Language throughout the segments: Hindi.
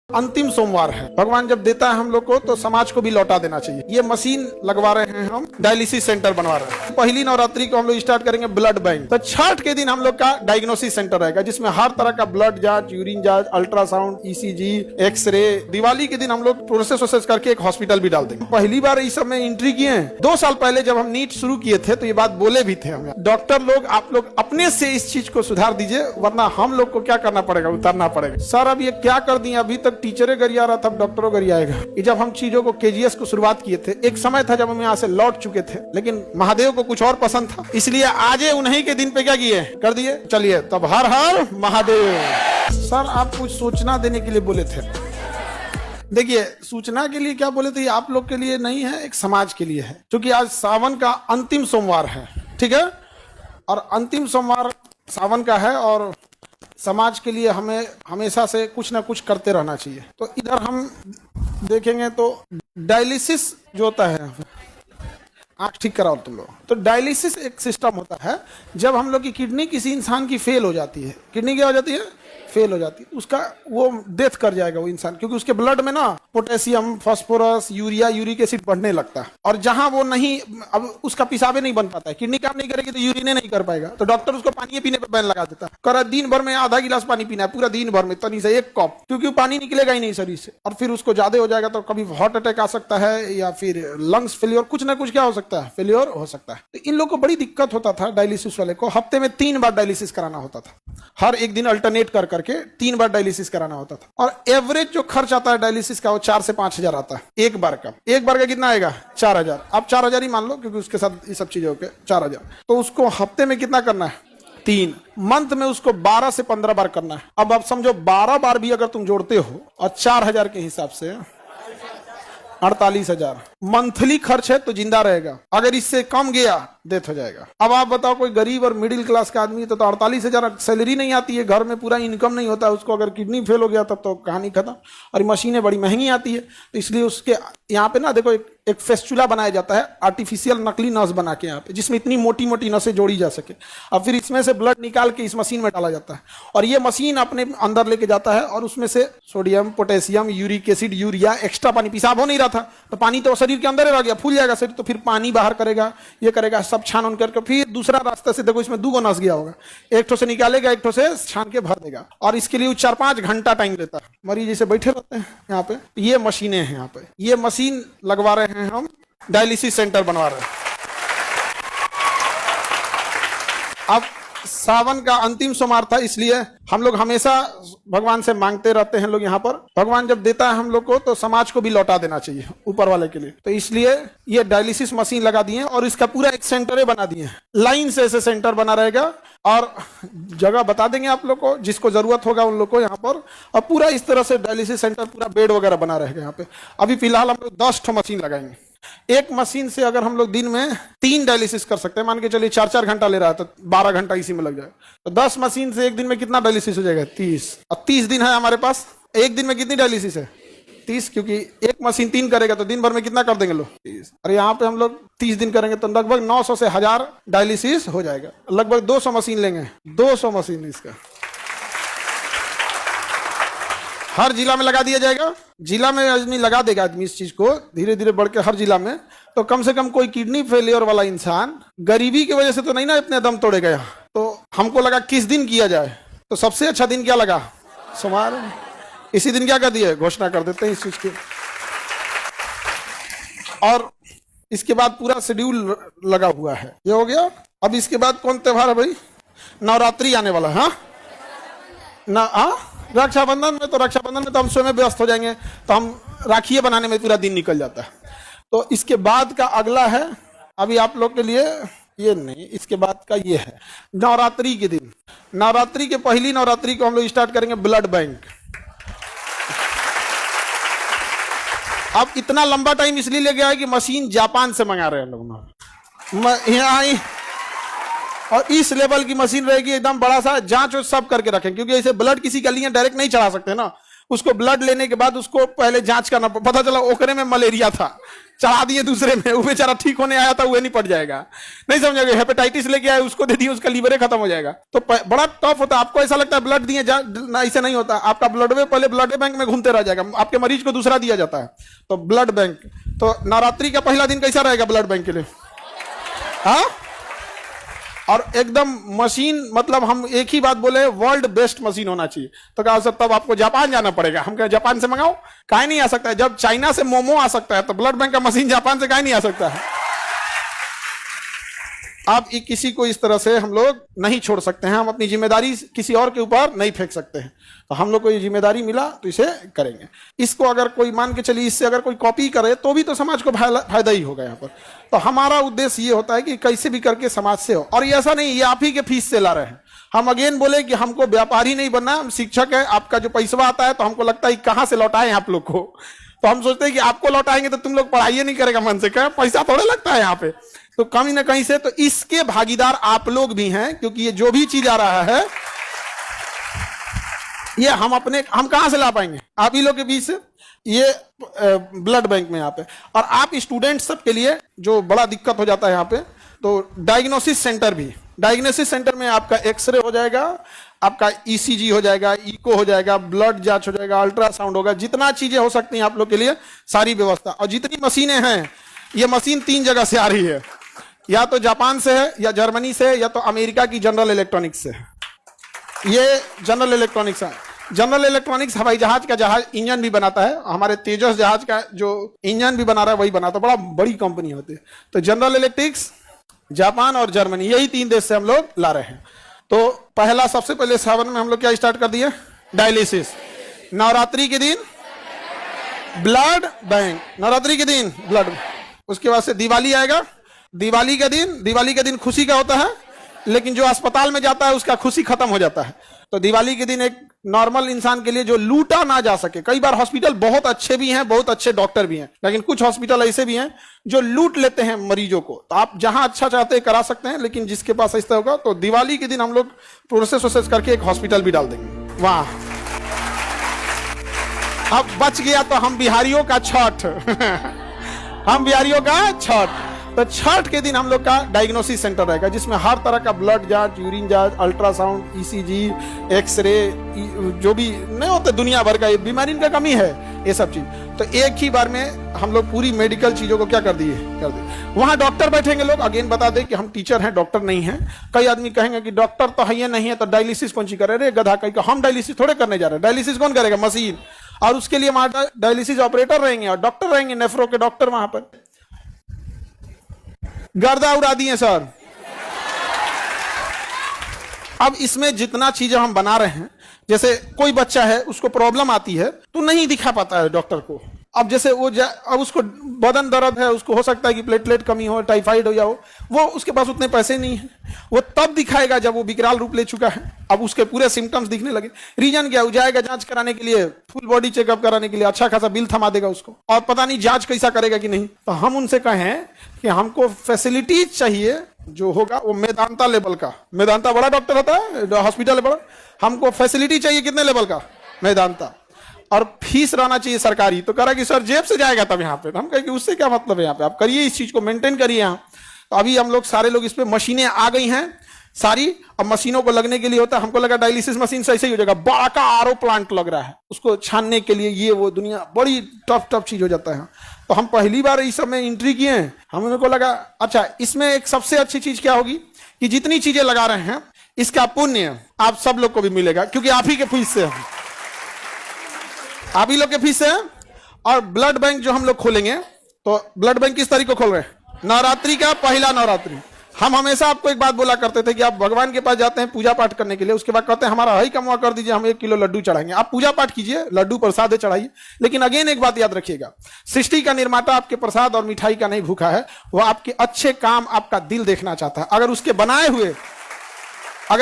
अंतिम सोमवार है। भगवान जब देता है हम लोग को तो समाज को भी लौटा देना चाहिए। ये मशीन लगवा रहे हैं, हम डायलिसिस सेंटर बनवा रहे हैं। पहली नवरात्रि को हम लोग स्टार्ट करेंगे ब्लड बैंक। तो छठ के दिन हम लोग का डायग्नोसिस सेंटर रहेगा, जिसमें हर तरह का ब्लड जांच, यूरिन जांच, अल्ट्रासाउंड, ईसीजी, एक्सरे। दिवाली के दिन हम लोग प्रोसेस करके एक हॉस्पिटल भी डाल देंगे। पहली बार इस सब में एंट्री किए हैं। 2 साल पहले जब हम नीट शुरू किए थे तो ये बात बोले भी थे हमें, डॉक्टर लोग आप लोग अपने से इस चीज को सुधार दीजिए, वरना हम लोग को क्या करना पड़ेगा, उतारना पड़ेगा। सर अब ये क्या कर दिए, अभी तक टीचरे गरिया रहा था, डॉक्टरों गरियाएगा। ये जब हम चीजों को केजीएस को शुरुआत किए थे, एक समय था जब हम यहाँ से लौट चुके थे, लेकिन महादेव को कुछ और पसंद था, इसलिए आज उन्हीं के दिन पे क्या किए, कर दिए। चलिए तब हर हर महादेव। सर आप कुछ सूचना देने के लिए बोले थे। देखिए सूचना के लिए क्या बोले थे, ये आप लोग के लिए नहीं है, एक समाज के लिए है, क्योंकि आज सावन का अंतिम सोमवार है, ठीक है। और अंतिम सोमवार सावन का है और समाज के लिए हमें हमेशा से कुछ ना कुछ करते रहना चाहिए। तो इधर हम देखेंगे तो डायलिसिस जो होता है, आँख ठीक कराओ तुम लोग। तो डायलिसिस एक सिस्टम होता है, जब हम लोग की किडनी किसी इंसान की फेल हो जाती है, किडनी क्या हो जाती है, फेल हो जाती है, उसका वो डेथ कर जाएगा वो इंसान, क्योंकि उसके ब्लड में ना potassium, phosphorus, urea, uric acid बढ़ने लगता है। और जहां वो नहीं, अब उसका पिसाबे नहीं बन पाता है, किडनी काम नहीं करेगी तो यूरिन नहीं कर पाएगा, तो डॉक्टर उसको पानी पीने पर बैन लगा देता है, कर दिन भर में आधा गिलास पानी पीना है, पूरा दिन भर में तनी से 1 कप, क्योंकि पानी निकलेगा ही नहीं शरीर से। और फिर उसको ज्यादा हो जाएगा तो कभी हार्ट अटैक आ सकता है, या फिर लंग्स फेलियर, कुछ ना कुछ क्या हो सकता है, फेलियर हो सकता है। तो इन लोगों को बड़ी दिक्कत होता था डायलिसिस वाले को, हफ्ते में 3 बार डायलिसिस कराना होता था, हर एक दिन अल्टरनेट कर करके 3 बार डायलिसिस कराना होता था। और एवरेज जो खर्च आता है डायलिसिस का वो 4 से 5 हजार आता है एक बार का। एक बार का कितना आएगा, 4 हजार। आप 4 हजार ही मान लो, क्योंकि उसके साथ ये सब चीजें होके 4 हजार। तो उसको हफ्ते में कितना करना है, 3, मंथ में उसको 12 से 15 बार करना है। अब आप समझो 12 बार भी अगर तुम जोड़ते हो और 4 हजार के हिसाब से 48 हजार मंथली खर्च है, तो जिंदा रहेगा। अगर इससे कम गया डेथ हो जाएगा। अब आप बताओ कोई गरीब और मिडिल क्लास का आदमी है तो 48 हजार सैलरी नहीं आती है, घर में पूरा इनकम नहीं होता है उसको, अगर किडनी फेल हो गया तब तो कहानी खत्म। और मशीनें बड़ी महंगी आती है, तो इसलिए उसके यहाँ पे ना देखो एक फेस्टुला बनाया जाता है, आर्टिफिशियल नकली नस बना के यहाँ पे, जिसमें इतनी मोटी मोटी नसें जोड़ी जा सके। अब फिर इसमें से ब्लड निकाल के इस मशीन में डाला जाता है, और ये मशीन अपने अंदर लेके जाता है, और उसमें से sodium, potassium, uric acid, urea, extra पानी, पेशाब हो नहीं रहा था तो पानी तो शरीर के अंदर ही रह गया, फूल जाएगा शरीर, तो फिर पानी बाहर करेगा, ये करेगा, सब छान उन करके फिर दूसरा रास्ते से, देखो इसमें 2 नस गया होगा, एक ठो से निकालेगा, एक ठो से छान के भर देगा। और इसके लिए 4-5 घंटा टाइम लेता है। मरीज जैसे बैठे रहते हैं यहाँ पे, ये मशीनें हैं यहाँ पे, ये मशीन लगवा रहे हैं, हम डायलिसिस सेंटर बनवा रहे हैं। अब सावन का अंतिम सोमवार था, इसलिए हम लोग हमेशा भगवान से मांगते रहते हैं लोग यहाँ पर। भगवान जब देता है हम लोग को तो समाज को भी लौटा देना चाहिए ऊपर वाले के लिए। तो इसलिए ये डायलिसिस मशीन लगा दिए और इसका पूरा एक सेंटर बना दिए हैं। लाइन से ऐसे सेंटर बना रहेगा, और जगह बता देंगे आप लोग को, जिसको जरूरत होगा उन लोग को यहाँ पर। और पूरा इस तरह से डायलिसिस सेंटर, पूरा बेड वगैरह बना रहेगा यहाँ पे। अभी फिलहाल हम लोग 10 ठो मशीन लगाएंगे। एक मशीन से अगर हम लोग दिन में 3 डायलिसिस कर सकते हैं, मान के चलिए 4-4 घंटा ले रहा है तो 12 घंटा इसी में लग जाएगा। तो 10 मशीन से एक दिन में कितना डायलिसिस हो जाएगा, 30। और 30 दिन है हमारे पास, एक दिन में कितनी डायलिसिस है, 30, क्योंकि एक मशीन 3 करेगा तो दिन भर में कितना कर देंगे लोग, 30। और यहाँ पे हम लोग 30 दिन करेंगे तो लगभग 900 से 1000 डायलिसिस हो जाएगा। लगभग 200 मशीन लेंगे, 200 मशीन इसका हर जिला में लगा दिया जाएगा। जिला में आदमी लगा देगा, आदमी इस चीज को धीरे धीरे बढ़ के हर जिला में, तो कम से कम कोई किडनी फेलियर वाला इंसान गरीबी की वजह से तो नहीं ना इतने दम तोड़ेगा। तो हमको लगा किस दिन किया जाए, तो सबसे अच्छा दिन क्या लगा, सोमवार। इसी दिन क्या कर दिए, घोषणा कर देते हैं इस चीज की। और इसके बाद पूरा शेड्यूल लगा हुआ है, ये हो गया। अब इसके बाद कौन त्योहार है भाई, नवरात्रि आने वाला है। हाँ, रक्षाबंधन में, तो रक्षाबंधन में तो हम स्वयं व्यस्त हो जाएंगे, तो हम राखियां बनाने में पूरा दिन निकल जाता है। तो इसके बाद का अगला है, अभी आप लोग के लिए ये नहीं, इसके बाद का ये है नवरात्रि के दिन। नवरात्रि के पहली नवरात्रि को हम लोग स्टार्ट करेंगे ब्लड बैंक। अब इतना लंबा टाइम इसलिए ले गया है कि मशीन जापान से मंगा रहे हैं लोग यहाँ, और इस लेवल की मशीन रहेगी, एकदम बड़ा सा जांच सब करके रखें, क्योंकि ऐसे ब्लड किसी का लिए डायरेक्ट नहीं चढ़ा सकते ना, उसको ब्लड लेने के बाद उसको पहले जांच करना, पता चला ओकरे में मलेरिया था, चढ़ा दिए दूसरे में, वो बेचारा ठीक होने आया था, वो नहीं पड़ जाएगा, नहीं समझोगे। हेपेटाइटिस लेके आए, उसको दे दिए, उसका लीवर खत्म हो जाएगा। तो बड़ा टफ होता है। आपको ऐसा लगता है ब्लड दिए, ऐसे नहीं होता। आपका ब्लड में पहले ब्लड बैंक में घूमते रह जाएगा, आपके मरीज को दूसरा दिया जाता है। तो ब्लड बैंक, तो नवरात्रि का पहला दिन कैसा रहेगा ब्लड बैंक के लिए? हाँ, और एकदम मशीन, मतलब हम एक ही बात बोले, वर्ल्ड बेस्ट मशीन होना चाहिए। तो कहा सर तब आपको जापान जाना पड़ेगा। हम कहे जापान से मंगाओ, काहे नहीं आ सकता है? जब चाइना से मोमो आ सकता है तो ब्लड बैंक का मशीन जापान से काहे नहीं आ सकता है? आप किसी को इस तरह से हम लोग नहीं छोड़ सकते हैं, हम अपनी जिम्मेदारी किसी और के ऊपर नहीं फेंक सकते हैं। तो हम लोग को ये जिम्मेदारी मिला तो इसे करेंगे। इसको अगर कोई मान के चलिए, इससे अगर कोई कॉपी करे तो भी तो समाज को फायदा ही होगा यहाँ पर। तो हमारा उद्देश्य ये होता है कि कैसे भी करके समाज से हो। और ये ऐसा नहीं ये आप ही के फीस से ला रहे हैं। हम अगेन बोले कि हमको व्यापारी नहीं बनना, हम शिक्षक है। आपका जो पैसा आता है तो हमको लगता है कहाँ से लौटाएं आप लोग को। तो हम सोचते हैं कि आपको लौटाएंगे तो तुम लोग पढ़ाई नहीं करेगा मन से, क्या पैसा थोड़ा लगता है यहाँ पे, तो कहीं ना कहीं से। तो इसके भागीदार आप लोग भी हैं, क्योंकि ये जो भी चीज आ रहा है ये हम कहां से ला पाएंगे? आप ही लोग के बीच से। ये ब्लड बैंक में यहाँ पे, और आप स्टूडेंट सब के लिए जो बड़ा दिक्कत हो जाता है यहाँ पे, तो डायग्नोसिस सेंटर भी, डायग्नोसिस सेंटर में आपका एक्सरे हो जाएगा, आपका ईसीजी हो जाएगा, इको हो जाएगा, ब्लड जांच हो जाएगा, अल्ट्रासाउंड होगा, जितना चीजें हो सकती हैं आप लोग के लिए सारी व्यवस्था। और जितनी मशीनें हैं, ये मशीन 3 जगह से आ रही है, या तो जापान से है, या जर्मनी से है, या तो अमेरिका की जनरल इलेक्ट्रॉनिक्स से है। ये जनरल इलेक्ट्रॉनिक्स है। जनरल इलेक्ट्रॉनिक्स हवाई जहाज का जहाज इंजन भी बनाता है। हमारे तेजस जहाज का जो इंजन भी बना रहा है वही बनाता है, बड़ा बड़ी कंपनी होती है। तो जनरल इलेक्ट्रिक्स, जापान और जर्मनी, यही 3 देश से हम लोग ला रहे हैं। तो पहला, सबसे पहले सावन में हम लोग क्या स्टार्ट कर दिए? डायलिसिस। नवरात्रि के दिन ब्लड बैंक, नवरात्रि के दिन ब्लड। उसके बाद से दिवाली आएगा। दिवाली के दिन खुशी का होता है, लेकिन जो अस्पताल में जाता है उसका खुशी खत्म हो जाता है। तो दिवाली के दिन एक नॉर्मल इंसान के लिए जो लूटा ना जा सके, कई बार हॉस्पिटल बहुत अच्छे भी हैं, बहुत अच्छे डॉक्टर भी हैं, लेकिन कुछ हॉस्पिटल ऐसे भी हैं जो लूट लेते हैं मरीजों को। तो आप जहां अच्छा चाहते हैं करा सकते हैं, लेकिन जिसके पास ऐसा होगा तो दिवाली के दिन हम लोग प्रोसेस करके एक हॉस्पिटल भी डाल देंगे वहां। अब बच गया तो हम बिहारियों का छठ हम बिहारियों का छठ। तो छठ के दिन हम लोग का डायग्नोसिस सेंटर रहेगा, जिसमें हर तरह का ब्लड जांच, यूरिन जांच, अल्ट्रासाउंड, ईसीजी, एक्सरे, जो भी नहीं होते दुनिया भर का, बीमारी का कमी है ये सब चीज। तो एक ही बार में हम लोग पूरी मेडिकल चीजों को क्या कर दिए। वहां डॉक्टर बैठेंगे लोग। अगेन बता दें कि हम टीचर हैं, डॉक्टर नहीं हैं। कई आदमी कहेंगे कि डॉक्टर तो है नहीं है तो डायलिसिस कौन सी करे? रे गधा कहीं का, हम डायलिसिस थोड़े करने जा रहे हैं। डायलिसिस कौन करेगा? मशीन। और उसके लिए हमारा डायलिसिस ऑपरेटर रहेंगे और डॉक्टर रहेंगे, नेफ्रो के डॉक्टर वहां पर। गर्दा उड़ा दिए सर। अब इसमें जितना चीजें हम बना रहे हैं, जैसे कोई बच्चा है उसको प्रॉब्लम आती है तो नहीं दिखा पाता है डॉक्टर को। अब जैसे वो अब उसको बदन दर्द है, उसको हो सकता है कि प्लेटलेट कमी हो, टाइफाइड हो जाओ, वो उसके पास उतने पैसे नहीं है, वो तब दिखाएगा जब वो विकराल रूप ले चुका है। अब उसके पूरे सिम्टम्स दिखने लगे। रीजन क्या? वो जाएगा जांच कराने के लिए, फुल बॉडी चेकअप कराने के लिए, अच्छा खासा बिल थमा देगा उसको, और पता नहीं जांच कैसा करेगा कि नहीं। तो हम उनसे कहें कि हमको फैसिलिटीज चाहिए जो होगा वो मेदांता लेवल का। मेदांता बड़ा डॉक्टर होता है, हॉस्पिटल है बड़ा। हमको फैसिलिटी चाहिए कितने लेवल का? मेदांता। और फीस रहना चाहिए सरकारी। तो कह रहा कि सर जेब से जाएगा तब यहाँ पे। तो हम कहें कि उससे क्या मतलब है, यहाँ पे आप करिए, इस चीज को मेंटेन करिए यहाँ। तो अभी हम लोग सारे लोग इस पे, मशीनें आ गई हैं सारी। अब मशीनों को लगने के लिए होता है, हमको लगा डायलिसिस मशीन से ऐसे ही हो जाएगा, बड़ा का आरओ प्लांट लग रहा है उसको छानने के लिए, ये वो दुनिया बड़ी टफ चीज हो जाता है। तो हम पहली बार इस समय एंट्री किए हैं, हमें को लगा अच्छा इसमें एक सबसे अच्छी चीज क्या होगी कि जितनी चीजें लगा रहे हैं इसका पुण्य आप सब लोग को भी मिलेगा, क्योंकि आप ही के फीस से है, आप ही लोग के फीस से है। और ब्लड बैंक जो हम लोग खोलेंगे, तो ब्लड बैंक किस तारीख को खोल रहे हैं? नवरात्रि का पहला नवरात्रि। हम हमेशा आपको एक बात बोला करते थे कि आप भगवान के पास जाते हैं पूजा पाठ करने के लिए, उसके बाद कहते हैं हमारा हई कमवा कर दीजिए, हम 1 किलो लड्डू चढ़ाएंगे। आप पूजा पाठ कीजिए, लड्डू प्रसाद चढ़ाइए, लेकिन अगेन एक बात याद रखिएगा, सृष्टि का निर्माता आपके प्रसाद और मिठाई का नहीं भूखा है, वो आपके अच्छे काम, आपका दिल देखना चाहता है। अगर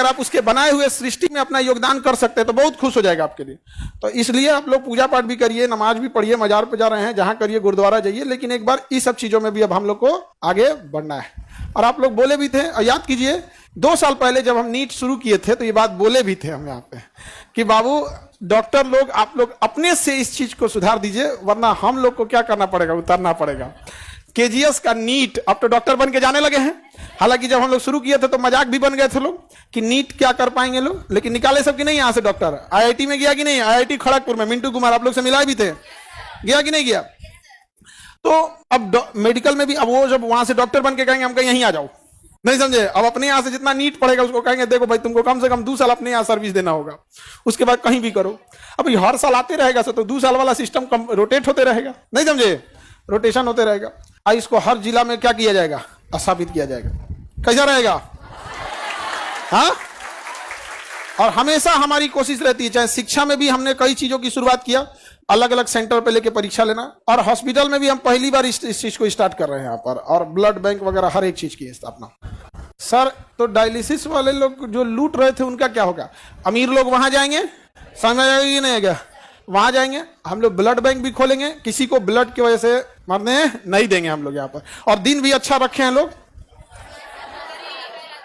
आप उसके बनाए हुए सृष्टि में अपना योगदान कर सकते हैं तो बहुत खुश हो जाएगा आपके लिए। तो इसलिए आप लोग पूजा पाठ भी करिए, नमाज भी पढ़िए, मजार पे जा रहे हैं जहां करिए, गुरुद्वारा जाइए, लेकिन एक बार इस सब चीजों में भी अब हम लोग को आगे बढ़ना है। और आप लोग बोले भी थे, और याद कीजिए 2 साल पहले जब हम नीट शुरू किए थे तो ये बात बोले भी थे हम यहाँ पे कि बाबू डॉक्टर लोग, आप लोग अपने से इस चीज को सुधार दीजिए, वरना हम लोग को क्या करना पड़ेगा, उतारना पड़ेगा। केजीएस का नीट, अब तो डॉक्टर बन के जाने लगे हैं। हालांकि जब हम लोग शुरू किए थे तो मजाक भी बन गए थे लोग कि नीट क्या कर पाएंगे लोग, लेकिन निकाले सब कि नहीं यहाँ से डॉक्टर। आईआईटी में गया कि नहीं, आईआईटी खड़गपुर में मिंटू कुमार आप लोग से मिलाए भी थे, गया कि नहीं गया। तो अब मेडिकल में भी अब वो जब वहां से डॉक्टर बन के कहेंगे हम कहीं यहीं आ जाओ, नहीं समझे। अब अपने यहां से जितना नीट पड़ेगा उसको कहेंगे देखो भाई तुमको कम से कम 2 साल अपने यहां सर्विस देना होगा, उसके बाद कहीं भी करो। अब हर साल आते रहेगा तो 2 साल वाला सिस्टम रोटेट होते रहेगा, नहीं समझे, रोटेशन होते रहेगा। इसको हर जिला में क्या किया जाएगा, स्थापित किया जाएगा। कैसा रहेगा, हाँ। और हमेशा हमारी कोशिश रहती है, चाहे शिक्षा में भी हमने कई चीजों की शुरुआत किया, अलग अलग सेंटर पे लेके परीक्षा लेना, और हॉस्पिटल में भी हम पहली बार इस चीज को स्टार्ट कर रहे हैं यहाँ पर, और ब्लड बैंक वगैरह हर एक चीज की स्थापना। सर तो डायलिसिस वाले लोग जो लूट रहे थे उनका क्या होगा, अमीर लोग वहां जाएंगे, समझ में आएगी नहीं आएगा, वहां जाएंगे, हम लोग ब्लड बैंक भी खोलेंगे, किसी को ब्लड की वजह से मरने नहीं देंगे हम लोग यहाँ पर। और दिन भी अच्छा रखे हैं लोग,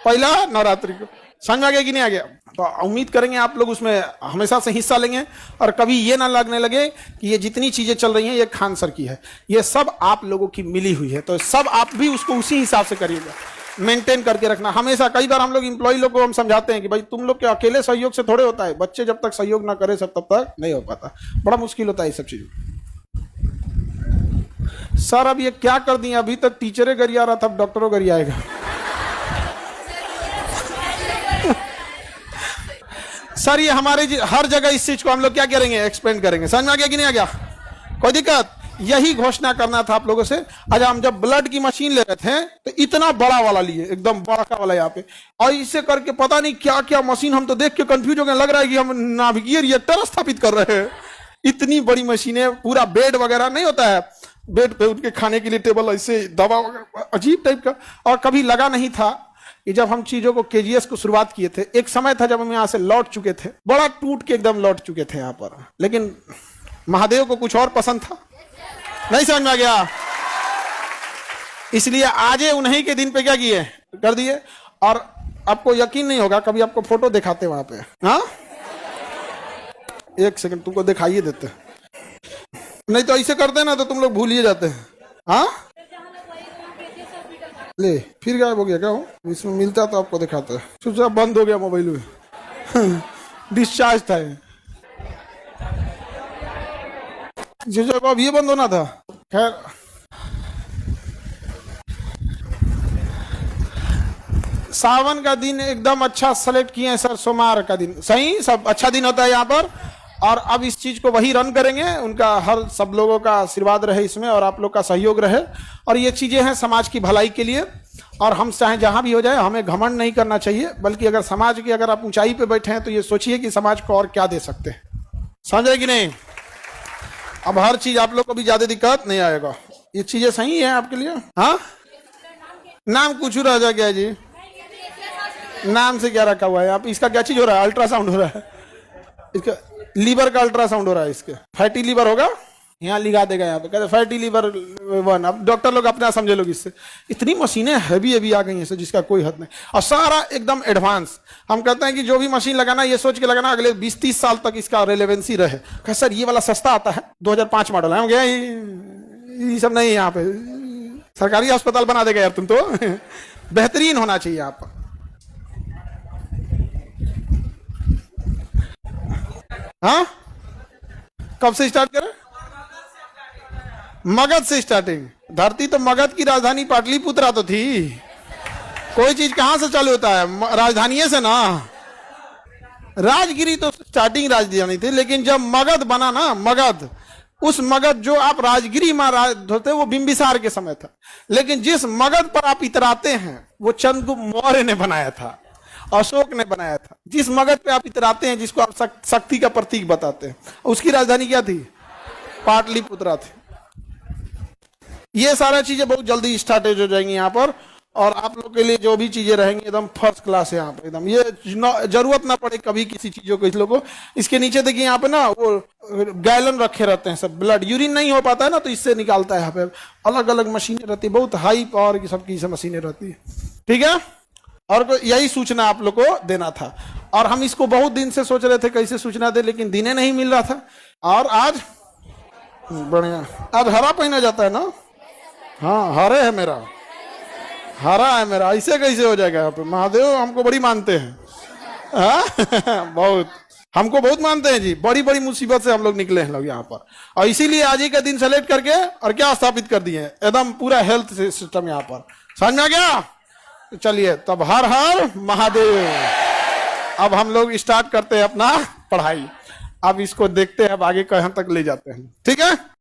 पहला नवरात्रि को, समझ में आ गया कि नहीं आ गया। तो उम्मीद करेंगे आप लोग उसमें हमेशा से हिस्सा लेंगे, और कभी ये ना लगने लगे कि ये जितनी चीजें चल रही हैं ये खान सर की है, ये सब आप लोगों की मिली हुई है। तो सब आप भी उसको उसी हिसाब से करिएगा, मेंटेन करके रखना हमेशा। कई बार हम लोग एम्प्लॉय लोग को हम समझाते हैं कि भाई तुम लोग के अकेले सहयोग से थोड़े होता है, बच्चे जब तक सहयोग ना करे सब तब तक नहीं हो पाता, बड़ा मुश्किल होता है ये सब चीजें। सर अब ये क्या कर दिए, अभी तक टीचरे गरिया रहा था, अब डॉक्टरों गरियाएगा। सर ये हमारे हर जगह इस चीज को हम लोग क्या करेंगे, एक्सपेंड करेंगे। समझ में आ गया कि नहीं आ गया, कोई दिक्कत। यही घोषणा करना था आप लोगों से। आज हम जब ब्लड की मशीन ले रहे थे तो इतना बड़ा वाला लिए, एकदम बड़ा का वाला यहाँ पे, और इसे करके पता नहीं क्या क्या मशीन, हम तो देख के कंफ्यूज हो गए, लग रहा है कि हम नाभिकीय रिएक्टर स्थापित कर रहे हैं। इतनी बड़ी मशीनें, पूरा बेड वगैरह नहीं होता है, बेड पे उनके खाने के लिए टेबल, ऐसे दवा वगैरह अजीब टाइप का। और कभी लगा नहीं था कि जब हम चीजों को केजीएस को शुरुआत किए थे, एक समय था जब हम यहाँ से लौट चुके थे, बड़ा टूट के एकदम लौट चुके थे यहाँ पर, लेकिन महादेव को कुछ और पसंद था, नहीं समझ में आ गया, इसलिए आज उन्हीं के दिन पे क्या किए, कर दिए। और आपको यकीन नहीं होगा, कभी आपको फोटो दिखाते वहां पे, हाँ एक सेकंड तुमको दिखाइए देते, नहीं तो ऐसे करते ना तो तुम लोग भूल ही जाते हैं। हाँ ले फिर गायब हो गया क्या हो, इसमें मिलता तो आपको दिखाता है, स्विच ऑफ बंद हो गया मोबाइल में, डिस्चार्ज था जो अब ये बंद होना था। खैर सावन का दिन एकदम अच्छा सेलेक्ट किए हैं सर, सोमवार का दिन सही, सब अच्छा दिन होता है यहाँ पर। और अब इस चीज को वही रन करेंगे, उनका हर सब लोगों का आशीर्वाद रहे इसमें, और आप लोग का सहयोग रहे। और ये चीजें हैं समाज की भलाई के लिए, और हम चाहे जहां भी हो जाए, हमें घमंड नहीं करना चाहिए, बल्कि अगर समाज की अगर आप ऊंचाई पे बैठे हैं तो ये सोचिए कि समाज को और क्या दे सकते हैं, समझ रहे कि नहीं। अब हर चीज आप लोग को भी ज्यादा दिक्कत नहीं आएगा, ये चीजें सही है आपके लिए। हाँ नाम कुछ रह जा गया जी, नाम से क्या रखा हुआ है, आप इसका क्या चीज हो रहा है, अल्ट्रासाउंड हो रहा है, इसका लीवर का अल्ट्रासाउंड हो रहा है, इसके फैटी लीवर होगा, यहाँ लिखा देगा यहाँ पे, कहते फैटी लीवर 1। अब डॉक्टर लोग अपना समझे लोग, इससे इतनी मशीनें हैवी हैवी आ गई हैं जिसका कोई हद नहीं, और सारा एकदम एडवांस। हम कहते हैं कि जो भी मशीन लगाना ये सोच के लगाना अगले 20-30 साल तक इसका रेलेवेंसी रहे। कह सर ये वाला सस्ता आता है, 2005 मॉडल है, हम गया ये सब नहीं, यहाँ पे सरकारी अस्पताल बना देगा यार तुम तो। बेहतरीन होना चाहिए यहाँ पर। हाँ कब से स्टार्ट करें, मगध से स्टार्टिंग। धरती तो मगध की राजधानी पाटलिपुत्रा तो थी, कोई चीज कहां से चालू होता है, राजधानी से ना। राजगिरी तो स्टार्टिंग राजधानी थी, लेकिन जब मगध बना ना, मगध, उस मगध जो आप राजगिरी में राज होते वो बिंबिसार के समय था, लेकिन जिस मगध पर आप इतराते हैं वो चंद्रगुप्त मौर्य ने बनाया था, अशोक ने बनाया था। जिस मगध पे आप इतराते हैं, जिसको आप शक्ति का प्रतीक बताते हैं, उसकी राजधानी क्या थी, पाटलिपुत्रा थी। ये सारा चीजें बहुत जल्दी स्टार्टेज हो जाएंगी यहाँ पर, और आप लोग के लिए जो भी चीजें रहेंगी एकदम फर्स्ट क्लास है यहाँ पर, एकदम ये जरूरत ना पड़े कभी किसी चीजों को। इस लोगों को इसके नीचे देखिए यहाँ पे ना वो गैलन रखे रहते हैं सब, ब्लड यूरिन नहीं हो पाता है ना तो इससे निकालता है। यहाँ पे अलग अलग मशीनें रहती है, बहुत हाई पावर की सबकी मशीनें रहती है, ठीक है। और यही सूचना आप लोग को देना था। और हम इसको बहुत दिन से सोच रहे थे कैसे सूचना दे, लेकिन दिने नहीं मिल रहा था। और आज बढ़िया, आज हरा पहना जाता है ना। हाँ हरे है मेरा, हरा है मेरा, ऐसे कैसे हो जाएगा? यहाँ पे महादेव हमको बड़ी मानते हैं। हाँ बहुत, हमको बहुत मानते हैं जी। बड़ी बड़ी मुसीबत से हम लोग निकले हैं लोग यहाँ पर, और इसीलिए आज ही का दिन सेलेक्ट करके और क्या स्थापित कर दिए हैं, एकदम पूरा हेल्थ सिस्टम यहाँ पर। समझ में आ गया? चलिए तब हर हर महादेव। अब हम लोग स्टार्ट करते हैं अपना पढ़ाई। अब इसको देखते हैं अब आगे कहाँ तक ले जाते हैं। ठीक है।